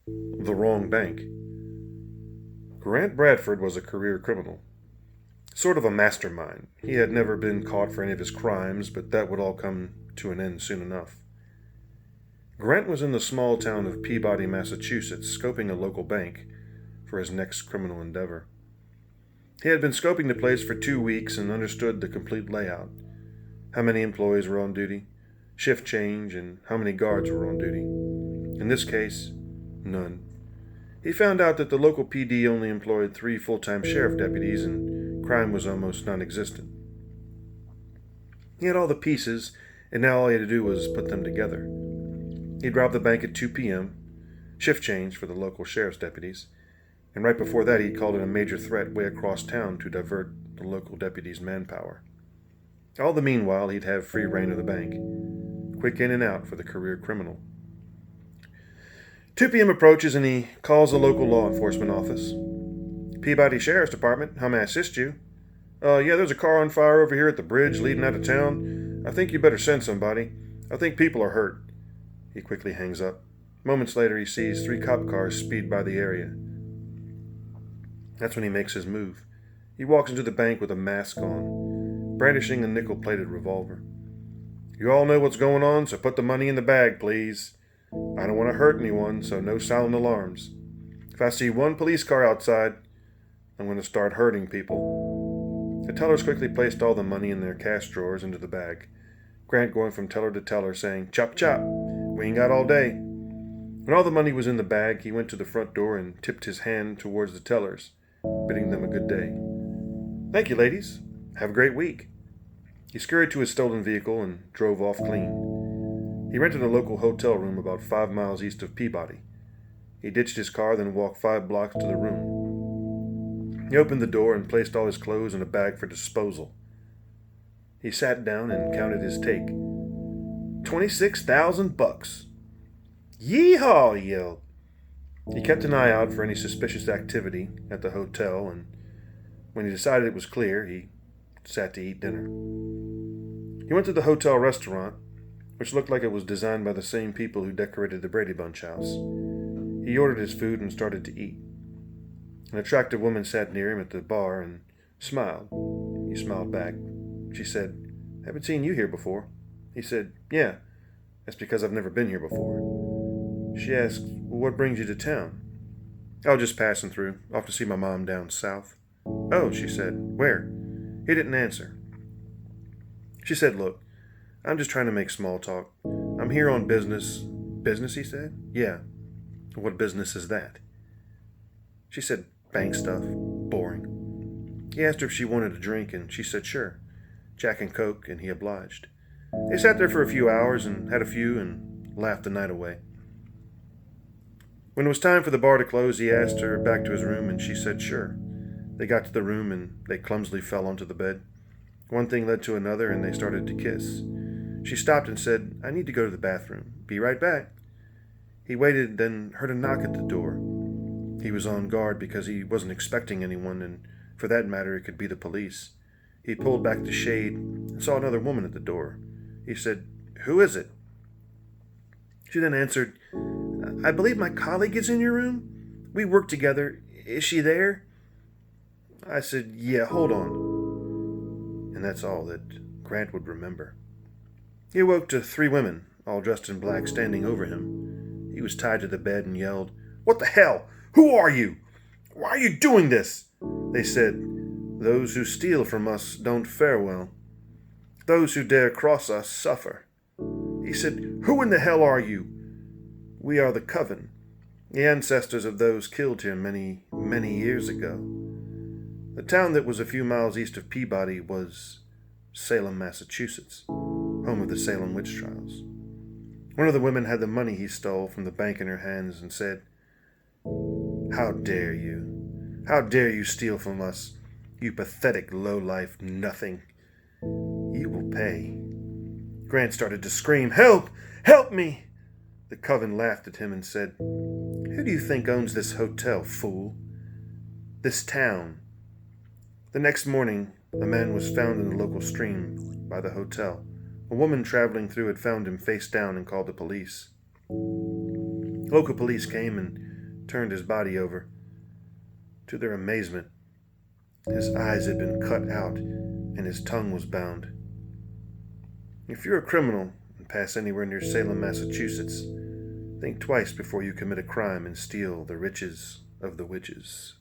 The wrong bank. Grant Bradford was a career criminal. Sort of a mastermind. He had never been caught for any of his crimes, but that would all come to an end soon enough. Grant was in the small town of Peabody, Massachusetts, scoping a local bank for his next criminal endeavor. He had been scoping the place for 2 weeks and understood the complete layout. How many employees were on duty, shift change, and how many guards were on duty. In this case, none. He found out that the local PD only employed 3 full-time sheriff deputies and crime was almost non-existent. He had all the pieces, and now all he had to do was put them together. He'd robbed the bank at 2 p.m., shift change for the local sheriff's deputies, and right before that he'd called in a major threat way across town to divert the local deputies' manpower. All the meanwhile, he'd have free reign of the bank. Quick in and out for the career criminal. 2 p.m. approaches and he calls the local law enforcement office. Peabody Sheriff's Department, how may I assist you? Yeah, there's a car on fire over here at the bridge leading out of town. I think you better send somebody. I think people are hurt. He quickly hangs up. Moments later, he sees 3 cop cars speed by the area. That's when he makes his move. He walks into the bank with a mask on, brandishing a nickel-plated revolver. You all know what's going on, so put the money in the bag, please. I don't want to hurt anyone, so no silent alarms. If I see 1 police car outside, I'm going to start hurting people. The tellers quickly placed all the money in their cash drawers into the bag. Grant going from teller to teller saying, "Chop, chop, we ain't got all day." When all the money was in the bag, he went to the front door and tipped his hand towards the tellers, bidding them a good day. "Thank you, ladies. Have a great week." He scurried to his stolen vehicle and drove off clean. He rented a local hotel room about 5 miles east of Peabody. He ditched his car, then walked 5 blocks to the room. He opened the door and placed all his clothes in a bag for disposal. He sat down and counted his take. $26,000. "Yeehaw!" he yelled. He kept an eye out for any suspicious activity at the hotel, and when he decided it was clear, he sat to eat dinner. He went to the hotel restaurant, which looked like it was designed by the same people who decorated the Brady Bunch house. He ordered his food and started to eat. An attractive woman sat near him at the bar and smiled. He smiled back. She said, "Haven't seen you here before." He said, "Yeah, that's because I've never been here before." She asked, "Well, what brings you to town?" "Oh, just passing through, off to see my mom down south." "Oh," she said, "where?" He didn't answer. She said, "Look, I'm just trying to make small talk. I'm here on business." "Business?" he said. "Yeah." "What business is that?" She said, "Bank stuff. Boring." He asked her if she wanted a drink, and she said, "Sure. Jack and Coke," and he obliged. They sat there for a few hours and had a few and laughed the night away. When it was time for the bar to close, he asked her back to his room, and she said, "Sure." They got to the room, and they clumsily fell onto the bed. One thing led to another, and they started to kiss. She stopped and said, "I need to go to the bathroom. Be right back." He waited, then heard a knock at the door. He was on guard because he wasn't expecting anyone, and for that matter, it could be the police. He pulled back the shade and saw another woman at the door. He said, "Who is it?" She then answered, "I believe my colleague is in your room. We work together. Is she there?" I said, "Yeah, hold on." And that's all that Grant would remember. He awoke to 3 women, all dressed in black, standing over him. He was tied to the bed and yelled, "What the hell? Who are you? Why are you doing this?" They said, "Those who steal from us don't fare well. Those who dare cross us suffer." He said, "Who in the hell are you?" "We are the Coven, the ancestors of those killed here many, many years ago." The town that was a few miles east of Peabody was Salem, Massachusetts, home of the Salem witch trials. One of the women had the money he stole from the bank in her hands and said, "How dare you? How dare you steal from us, you pathetic low-life nothing? You will pay." Grant started to scream, "Help! Help me!" The Coven laughed at him and said, "Who do you think owns this hotel, fool? This town." The next morning, a man was found in the local stream by the hotel. A woman traveling through had found him face down and called the police. Local police came and turned his body over. To their amazement, his eyes had been cut out and his tongue was bound. If you're a criminal and pass anywhere near Salem, Massachusetts, think twice before you commit a crime and steal the riches of the witches.